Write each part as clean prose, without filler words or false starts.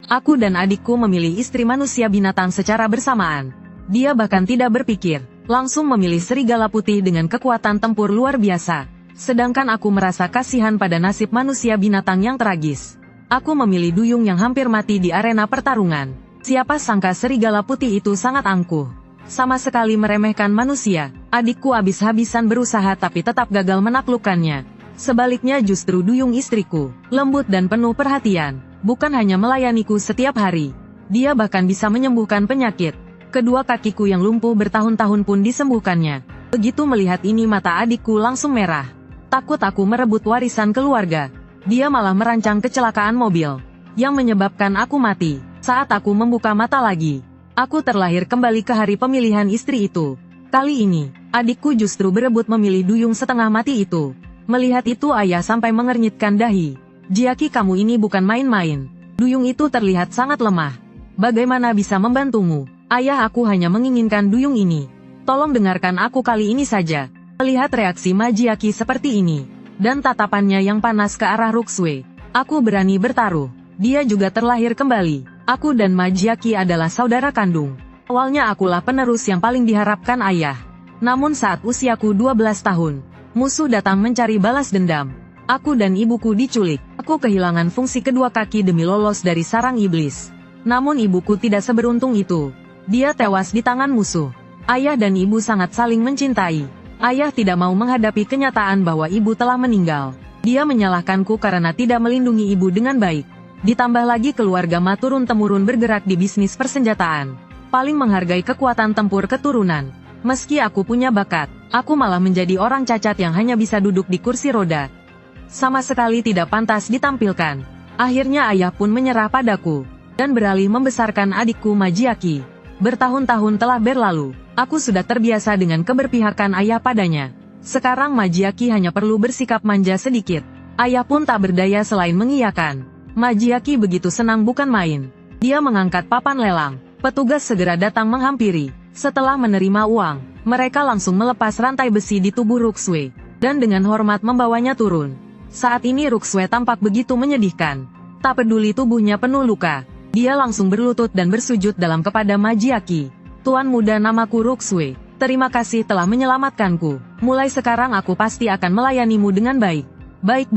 Aku dan adikku memilih istri manusia binatang secara bersamaan. Dia bahkan tidak berpikir, langsung memilih serigala putih dengan kekuatan tempur luar biasa. Sedangkan aku merasa kasihan pada nasib manusia binatang yang tragis. Aku memilih duyung yang hampir mati di arena pertarungan. Siapa sangka serigala putih itu sangat angkuh. Sama sekali meremehkan manusia. Adikku habis-habisan berusaha tapi tetap gagal menaklukkannya. Sebaliknya justru duyung istriku, lembut dan penuh perhatian. Bukan hanya melayaniku setiap hari. Dia bahkan bisa menyembuhkan penyakit. Kedua kakiku yang lumpuh bertahun-tahun pun disembuhkannya. Begitu melihat ini mata adikku langsung merah. Takut aku merebut warisan keluarga. Dia malah merancang kecelakaan mobil. Yang menyebabkan aku mati. Saat aku membuka mata lagi, aku terlahir kembali ke hari pemilihan istri itu. Kali ini, adikku justru berebut memilih duyung setengah mati itu. Melihat itu ayah sampai mengernyitkan dahi. Jiaki, kamu ini bukan main-main. Duyung itu terlihat sangat lemah. Bagaimana bisa membantumu? Ayah, aku hanya menginginkan duyung ini. Tolong dengarkan aku kali ini saja. Melihat reaksi Majiaki seperti ini, dan tatapannya yang panas ke arah Ruxue, aku berani bertaruh. Dia juga terlahir kembali. Aku dan Majiaki adalah saudara kandung. Awalnya akulah penerus yang paling diharapkan ayah. Namun saat usiaku 12 tahun, musuh datang mencari balas dendam. Aku dan ibuku diculik. Aku kehilangan fungsi kedua kaki demi lolos dari sarang iblis. Namun ibuku tidak seberuntung itu. Dia tewas di tangan musuh. Ayah dan ibu sangat saling mencintai. Ayah tidak mau menghadapi kenyataan bahwa ibu telah meninggal. Dia menyalahkanku karena tidak melindungi ibu dengan baik. Ditambah lagi keluarga Ma turun-temurun bergerak di bisnis persenjataan. Paling menghargai kekuatan tempur keturunan. Meski aku punya bakat, aku malah menjadi orang cacat yang hanya bisa duduk di kursi roda. Sama sekali tidak pantas ditampilkan. Akhirnya ayah pun menyerah padaku, dan beralih membesarkan adikku Majiaki. Bertahun-tahun telah berlalu, aku sudah terbiasa dengan keberpihakan ayah padanya. Sekarang Majiaki hanya perlu bersikap manja sedikit. Ayah pun tak berdaya selain mengiyakan. Majiaki begitu senang bukan main. Dia mengangkat papan lelang. Petugas segera datang menghampiri. Setelah menerima uang, mereka langsung melepas rantai besi di tubuh Ruxue, dan dengan hormat membawanya turun. Saat ini Ruxue tampak begitu menyedihkan. Tak peduli tubuhnya penuh luka, dia langsung berlutut dan bersujud dalam kepada Majiaki. Tuan muda, namaku Ruxue. Terima kasih telah menyelamatkanku. Mulai sekarang aku pasti akan melayanimu dengan baik. Baik.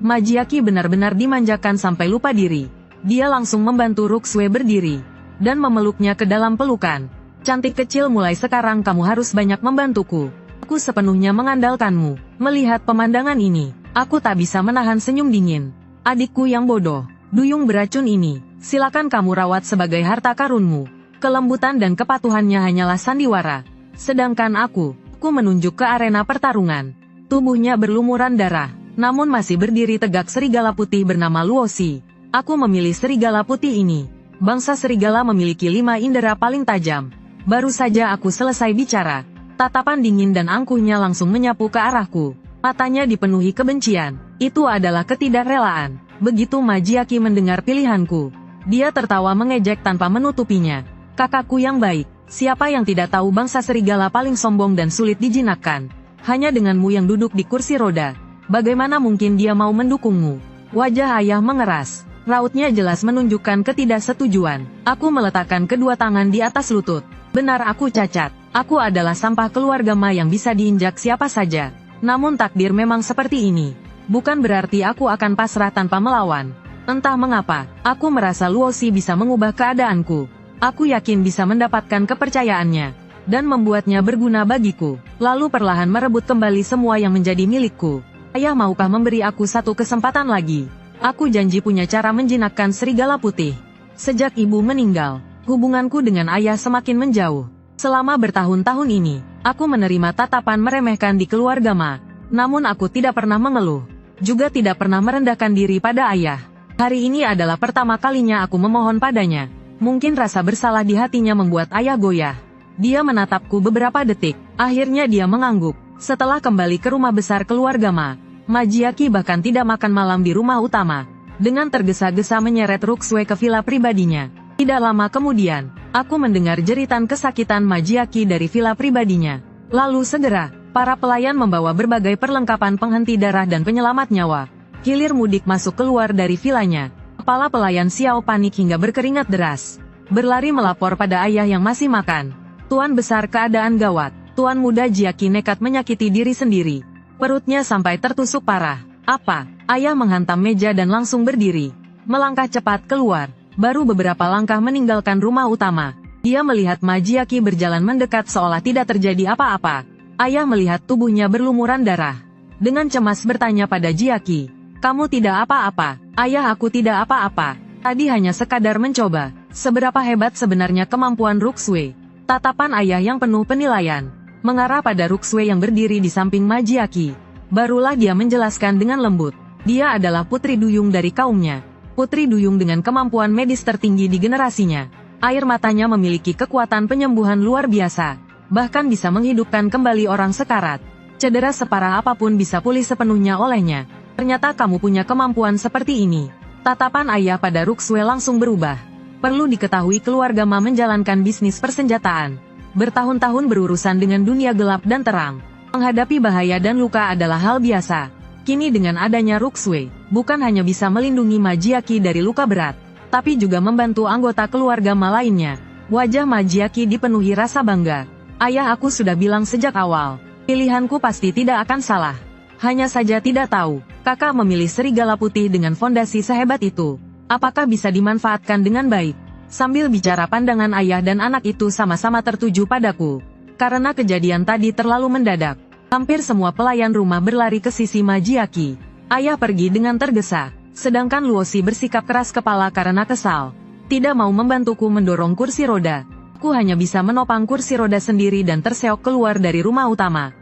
Majiaki benar-benar dimanjakan sampai lupa diri. Dia langsung membantu Ruxue berdiri, dan memeluknya ke dalam pelukan. Cantik kecil, mulai sekarang kamu harus banyak membantuku. Aku sepenuhnya mengandalkanmu. Melihat pemandangan ini, aku tak bisa menahan senyum dingin. Adikku yang bodoh, duyung beracun ini, silakan kamu rawat sebagai harta karunmu. Kelembutan dan kepatuhannya hanyalah sandiwara. Sedangkan aku menunjuk ke arena pertarungan. Tubuhnya berlumuran darah, namun masih berdiri tegak serigala putih bernama Luosi. Aku memilih serigala putih ini. Bangsa serigala memiliki 5 indera paling tajam. Baru saja aku selesai bicara, tatapan dingin dan angkuhnya langsung menyapu ke arahku. Matanya dipenuhi kebencian. Itu adalah ketidakrelaan. Begitu Majiaki mendengar pilihanku, dia tertawa mengejek tanpa menutupinya. Kakakku yang baik, siapa yang tidak tahu bangsa serigala paling sombong dan sulit dijinakkan? Hanya denganmu yang duduk di kursi roda, bagaimana mungkin dia mau mendukungmu? Wajah ayah mengeras. Rautnya jelas menunjukkan ketidaksetujuan. Aku meletakkan kedua tangan di atas lutut. Benar, aku cacat. Aku adalah sampah keluarga Ma yang bisa diinjak siapa saja. Namun takdir memang seperti ini. Bukan berarti aku akan pasrah tanpa melawan. Entah mengapa, aku merasa Luosi bisa mengubah keadaanku. Aku yakin bisa mendapatkan kepercayaannya, dan membuatnya berguna bagiku. Lalu perlahan merebut kembali semua yang menjadi milikku. Ayah, maukah memberi aku satu kesempatan lagi? Aku janji punya cara menjinakkan serigala putih. Sejak ibu meninggal, hubunganku dengan ayah semakin menjauh. Selama bertahun-tahun ini, aku menerima tatapan meremehkan di keluarga Ma. Namun aku tidak pernah mengeluh, juga tidak pernah merendahkan diri pada ayah. Hari ini adalah pertama kalinya aku memohon padanya. Mungkin rasa bersalah di hatinya membuat ayah goyah. Dia menatapku beberapa detik, akhirnya dia mengangguk. Setelah kembali ke rumah besar keluarga Ma, Majiaki bahkan tidak makan malam di rumah utama. Dengan tergesa-gesa menyeret Ruxue ke villa pribadinya. Tidak lama kemudian, aku mendengar jeritan kesakitan Majiaki dari villa pribadinya. Lalu segera, para pelayan membawa berbagai perlengkapan penghenti darah dan penyelamat nyawa. Hilir mudik masuk keluar dari villanya. Kepala pelayan Xiao panik hingga berkeringat deras. Berlari melapor pada ayah yang masih makan. Tuan besar, keadaan gawat. Tuan muda Jiaki nekat menyakiti diri sendiri. Perutnya sampai tertusuk parah. Apa? Ayah menghantam meja dan langsung berdiri. Melangkah cepat keluar. Baru beberapa langkah meninggalkan rumah utama. Dia melihat Ma Jiaki berjalan mendekat seolah tidak terjadi apa-apa. Ayah melihat tubuhnya berlumuran darah. Dengan cemas bertanya pada Jiaki. Kamu tidak apa-apa. Ayah, aku tidak apa-apa. Tadi hanya sekadar mencoba. Seberapa hebat sebenarnya kemampuan Ruxue? Tatapan ayah yang penuh penilaian mengarah pada Ruxue yang berdiri di samping Ma Jiaki. Barulah dia menjelaskan dengan lembut. Dia adalah putri duyung dari kaumnya. Putri duyung dengan kemampuan medis tertinggi di generasinya. Air matanya memiliki kekuatan penyembuhan luar biasa. Bahkan bisa menghidupkan kembali orang sekarat. Cedera separah apapun bisa pulih sepenuhnya olehnya. Ternyata kamu punya kemampuan seperti ini. Tatapan ayah pada Ruxue langsung berubah. Perlu diketahui keluarga Ma menjalankan bisnis persenjataan. Bertahun-tahun berurusan dengan dunia gelap dan terang. Menghadapi bahaya dan luka adalah hal biasa. Kini dengan adanya Ruxue, bukan hanya bisa melindungi Ma Jiaki dari luka berat, tapi juga membantu anggota keluarga Ma lainnya. Wajah Ma Jiaki dipenuhi rasa bangga. Ayah, aku sudah bilang sejak awal, pilihanku pasti tidak akan salah. Hanya saja tidak tahu, kakak memilih serigala putih dengan fondasi sehebat itu. Apakah bisa dimanfaatkan dengan baik? Sambil bicara pandangan ayah dan anak itu sama-sama tertuju padaku. Karena kejadian tadi terlalu mendadak. Hampir semua pelayan rumah berlari ke sisi Ma Jiaki. Ayah pergi dengan tergesa. Sedangkan Luosi bersikap keras kepala karena kesal. Tidak mau membantuku mendorong kursi roda. Aku hanya bisa menopang kursi roda sendiri dan terseok keluar dari rumah utama.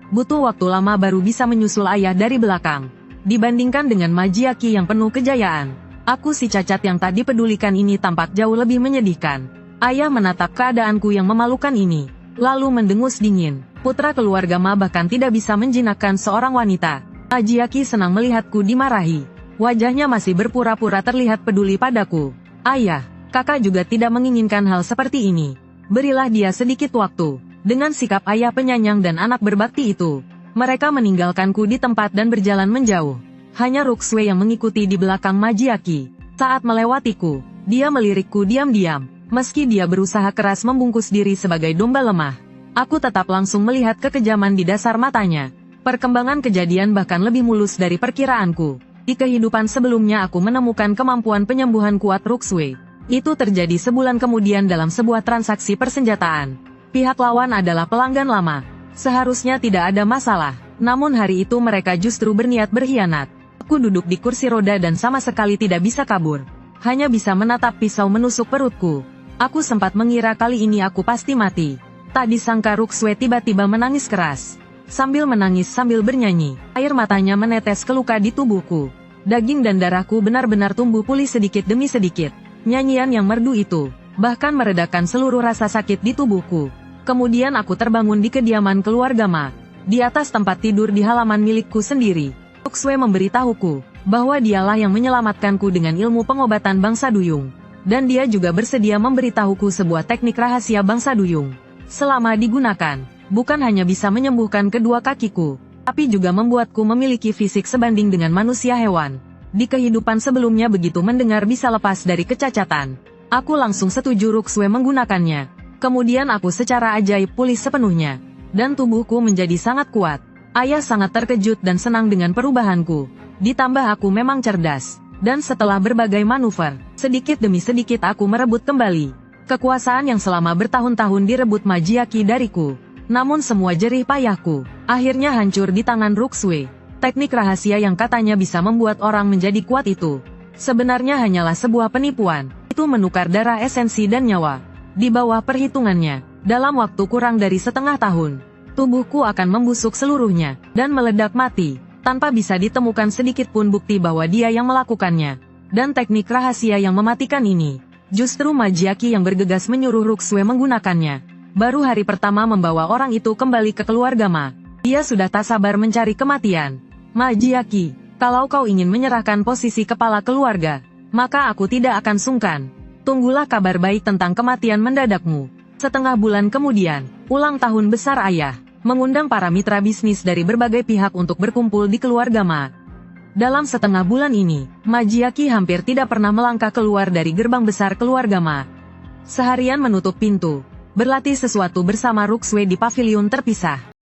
Butuh waktu lama baru bisa menyusul ayah dari belakang. Dibandingkan dengan Ma Jiaki yang penuh kejayaan. Aku si cacat yang tak dipedulikan ini tampak jauh lebih menyedihkan. Ayah menatap keadaanku yang memalukan ini, lalu mendengus dingin. Putra keluarga Ma bahkan tidak bisa menjinakkan seorang wanita. Ma Jiaki senang melihatku dimarahi. Wajahnya masih berpura-pura terlihat peduli padaku. Ayah, kakak juga tidak menginginkan hal seperti ini. Berilah dia sedikit waktu. Dengan sikap ayah penyayang dan anak berbakti itu, mereka meninggalkanku di tempat dan berjalan menjauh. Hanya Ruxue yang mengikuti di belakang Ma Jiaki. Saat melewatiku, dia melirikku diam-diam. Meski dia berusaha keras membungkus diri sebagai domba lemah, aku tetap langsung melihat kekejaman di dasar matanya. Perkembangan kejadian bahkan lebih mulus dari perkiraanku. Di kehidupan sebelumnya aku menemukan kemampuan penyembuhan kuat Ruxue. Itu terjadi sebulan kemudian dalam sebuah transaksi persenjataan. Pihak lawan adalah pelanggan lama. Seharusnya tidak ada masalah. Namun hari itu mereka justru berniat berkhianat. Aku duduk di kursi roda dan sama sekali tidak bisa kabur. Hanya bisa menatap pisau menusuk perutku. Aku sempat mengira kali ini aku pasti mati. Tak disangka Ruxue tiba-tiba menangis keras. Sambil menangis sambil bernyanyi, air matanya menetes ke luka di tubuhku. Daging dan darahku benar-benar tumbuh pulih sedikit demi sedikit. Nyanyian yang merdu itu, bahkan meredakan seluruh rasa sakit di tubuhku. Kemudian aku terbangun di kediaman keluarga Ma. Di atas tempat tidur di halaman milikku sendiri. Ruxue memberitahuku bahwa dialah yang menyelamatkanku dengan ilmu pengobatan bangsa duyung. Dan dia juga bersedia memberitahuku sebuah teknik rahasia bangsa duyung. Selama digunakan, bukan hanya bisa menyembuhkan kedua kakiku, tapi juga membuatku memiliki fisik sebanding dengan manusia hewan. Di kehidupan sebelumnya begitu mendengar bisa lepas dari kecacatan, aku langsung setuju Ruxue menggunakannya. Kemudian aku secara ajaib pulih sepenuhnya. Dan tubuhku menjadi sangat kuat. Ayah sangat terkejut dan senang dengan perubahanku. Ditambah aku memang cerdas. Dan setelah berbagai manuver, sedikit demi sedikit aku merebut kembali kekuasaan yang selama bertahun-tahun direbut Ma Jiaki dariku. Namun semua jerih payahku akhirnya hancur di tangan Ruxue. Teknik rahasia yang katanya bisa membuat orang menjadi kuat itu sebenarnya hanyalah sebuah penipuan. Itu menukar darah, esensi dan nyawa. Di bawah perhitungannya, dalam waktu kurang dari setengah tahun, tubuhku akan membusuk seluruhnya, dan meledak mati, tanpa bisa ditemukan sedikit pun bukti bahwa dia yang melakukannya. Dan teknik rahasia yang mematikan ini, justru Ma Jiaki yang bergegas menyuruh Ruxue menggunakannya. Baru hari pertama membawa orang itu kembali ke keluarga Ma, dia sudah tak sabar mencari kematian. Ma Jiaki, kalau kau ingin menyerahkan posisi kepala keluarga, maka aku tidak akan sungkan. Tunggulah kabar baik tentang kematian mendadakmu. Setengah bulan kemudian, ulang tahun besar ayah mengundang para mitra bisnis dari berbagai pihak untuk berkumpul di keluarga Ma. Dalam setengah bulan ini, Majiaki hampir tidak pernah melangkah keluar dari gerbang besar keluarga Ma. Seharian menutup pintu, berlatih sesuatu bersama Ruxue di paviliun terpisah.